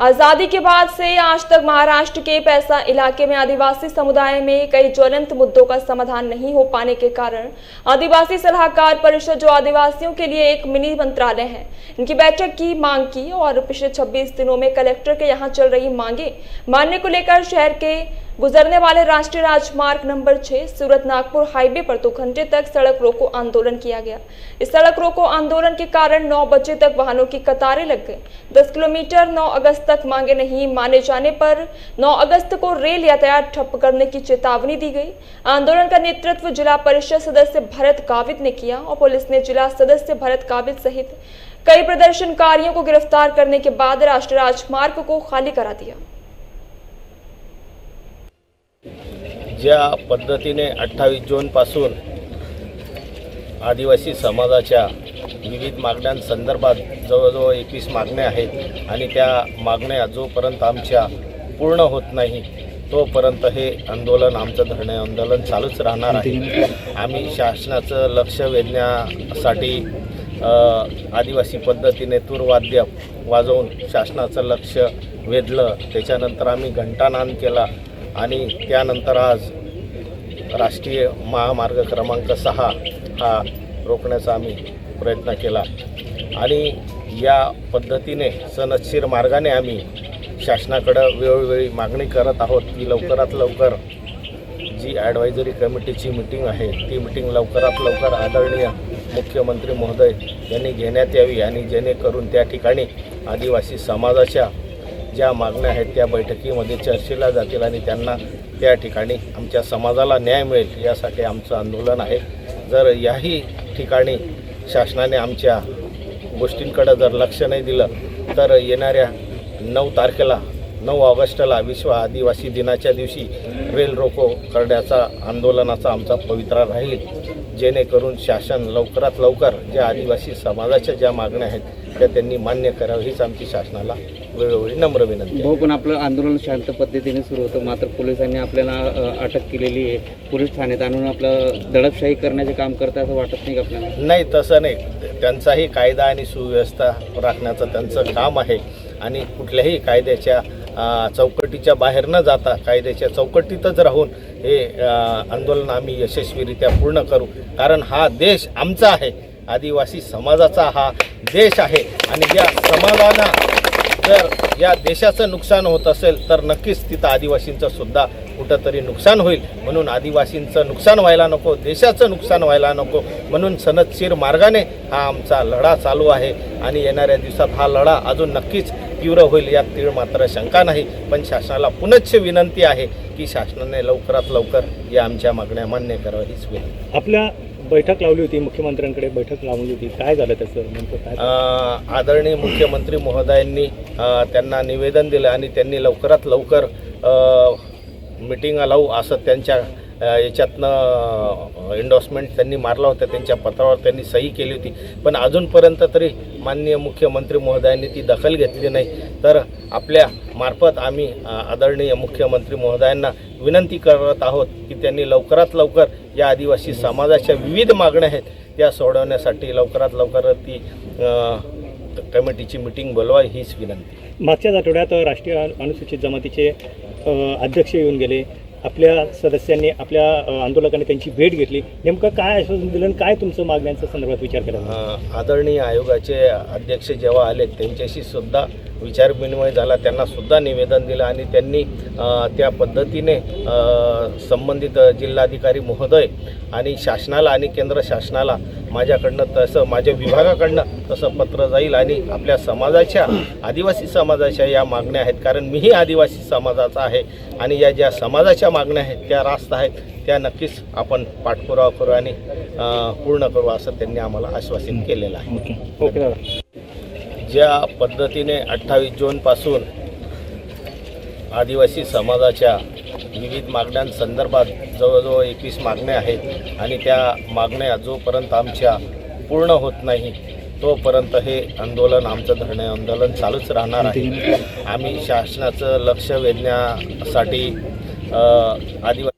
आजादी के बाद से आज तक महाराष्ट्र के पैसा इलाके में आदिवासी समुदाय में कई ज्वलंत मुद्दों का समाधान नहीं हो पाने के कारण आदिवासी सलाहकार परिषद, जो आदिवासियों के लिए एक मिनी मंत्रालय है, इनकी बैठक की मांग की और पिछले 26 दिनों में कलेक्टर के यहां चल रही मांगे मानने को लेकर शहर के गुजरने वाले राष्ट्रीय राजमार्ग नंबर 6 सूरत नागपुर हाईवे पर 2 घंटे तक सड़क रोको आंदोलन किया गया। इस सड़क रोको आंदोलन के कारण 9 बजे तक वाहनों की कतारें लग गई। 10 किलोमीटर 9 अगस्त तक मांगे नहीं माने जाने पर 9 अगस्त को रेल यातायात ठप करने की चेतावनी दी गई। आंदोलन का नेतृत्व जिला परिषद सदस्य भरत गावित ने किया और पुलिस ने जिला सदस्य भरत गावित सहित कई प्रदर्शनकारियों को गिरफ्तार करने के बाद राष्ट्रीय राजमार्ग को खाली करा दिया। ज्या पद्धतीने 28 जूनपासून आदिवासी समाजाच्या विविध मागण्यांसंदर्भात जवळजवळ 21 मागण्या आहेत आणि त्या मागण्या जोपर्यंत आमच्या पूर्ण होत नाही तोपर्यंत हे आंदोलन, आमचं धरणे आंदोलन चालूच राहणार आहे। आम्ही शासनाचं लक्ष वेधण्यासाठी आदिवासी पद्धतीने तूरवाद्य वाजवून शासनाचं लक्ष वेधलं। त्याच्यानंतर आम्ही घंटानाद केला आणि त्यानंतर आज राष्ट्रीय महामार्ग क्रमांक 6 हा रोखण्याचा आम्ही प्रयत्न केला आणि या पद्धतीने सनदशीर मार्गाने आम्ही शासनाकडे वेळोवेळी मागणी करत आहोत की लवकरात लवकर जी ॲडवायझरी कमिटीची मीटिंग आहे ती मीटिंग लवकरात लवकर आदरणीय मुख्यमंत्री महोदय यांनी घेण्यात यावी आणि जेणेकरून त्या ठिकाणी आदिवासी समाजाच्या ज्या मागण्या आहेत त्या बैठकीमध्ये चर्चेला जातील आणि त्यांना त्या ठिकाणी आमच्या समाजाला न्याय मिळेल यासाठी आमचं आंदोलन आहे। जर याही ठिकाणी शासनाने आमच्या गोष्टींकडे जर लक्ष नाही दिलं तर येणाऱ्या 9 ऑगस्टला विश्व आदिवासी दिनाच्या दिवशी रेल रोको करण्याचा आंदोलनाचा आमचा पवित्रा राहील, जेणेकरून शासन लवकरात लवकर ज्या आदिवासी समाजाच्या ज्या मागण्या आहेत त्या त्यांनी मान्य करावी हीच आमची शासनाला वेळोवेळी नम्र विनंती आहे। पण आपलं आंदोलन शांत पद्धतीने सुरू होतं, मात्र पोलिसांनी आपल्याला अटक केलेली आहे। पोलीस ठाण्यात आणून आपलं दडपशाही करण्याचे काम करतात असं वाटत नाही का आपल्याला? नाही, तसं नाही। त्यांचाही कायदा आणि सुव्यवस्था राखण्याचं त्यांचं काम आहे आणि कुठल्याही कायद्याच्या चौकटीच्या बाहेर न जाता कायद्याच्या चौकटीतच राहून हे आंदोलन आम्ही यशस्वीरित्या पूर्ण करू, कारण हा देश आमचा आहे, आदिवासी समाजाचा हा देश आहे आणि या समाजाला जर या देशाचं नुकसान होत असेल तर नक्कीच तिथं आदिवासींचं सुद्धा कुठंतरी नुकसान होईल। म्हणून आदिवासींचं नुकसान व्हायला नको, देशाचं नुकसान व्हायला नको, म्हणून सनदशीर मार्गाने हा आमचा लढा चालू आहे आणि येणाऱ्या दिवसात हा लढा अजून नक्कीच तीव्र होईल यात तीळ मात्र शंका नाही। पण शासनाला पुनश्च विनंती आहे की शासनाने लवकरात लवकर या आमच्या मागण्या मान्य कराव्या हीच विनंती। आपल्या बैठक लावली होती, मुख्यमंत्र्यांकडे बैठक लावली होती, काय झालं त्याचं नेमकं काय? आदरणीय मुख्यमंत्री महोदयांनी त्यांना निवेदन दिलं आणि त्यांनी लवकरात लवकर मीटिंग लावू असं त्यांच्या याच्यातनं एंडोर्समेंट त्यांनी मारला होता, त्यांच्या पत्रावर त्यांनी सही केली होती। पण अजूनपर्यंत तरी माननीय मुख्यमंत्री महोदयांनी ती दखल घेतली नाही। तर आपल्या मार्फत आम्ही आदरणीय मुख्यमंत्री महोदयांना विनंती करत आहोत की त्यांनी लवकरात लवकर या आदिवासी समाजाच्या विविध मागण्या आहेत त्या सोडवण्यासाठी लवकरात लवकर ती कमिटीची मीटिंग बोलवावी हीच विनंती। मागच्याच आठवड्यात राष्ट्रीय अनुसूचित जमातीचे अध्यक्ष येऊन गेले, आपल्या सदस्यांनी आपल्या आंदोलकांनी त्यांची भेट घेतली, नेमकं काय आश्वासन दिलं, काय तुमचं मागण्यांच्या संदर्भात विचार केला? आदरणीय आयोगाचे अध्यक्ष जेव्हा आले त्यांच्याशी सुद्धा विचारविनिमय झाला, त्यांना सुद्धा निवेदन दिलं आणि त्यांनी त्या पद्धतीने संबंधित जिल्हाधिकारी महोदय आणि शासनाला आणि केंद्र शासनाला माझ्याकडनं तसं माझ्या विभागाकडनं तसं पत्र जाईल आणि आपल्या समाजाच्या आदिवासी समाजाच्या या मागण्या आहेत, कारण मीही आदिवासी समाजाचा आहे आणि या ज्या समाजाच्या मागण्या आहेत त्या रास्त आहेत त्या नक्कीच आपण पाठपुरावा करू आणि पूर्ण करू असं त्यांनी आम्हाला आश्वासन केलेलं आहे। ओके। ज्या पद्धतीने 28 जूनपासून आदिवासी समाजाच्या विविध मागण्यांसंदर्भात जवळजवळ 21 मागण्या आहेत आणि त्या मागण्या जोपर्यंत आमच्या पूर्ण होत नाही तोपर्यंत हे आंदोलन, आमचं धरणे आंदोलन चालूच राहणार आहे। आम्ही शासनाचं लक्ष वेधण्यासाठी आदिवासी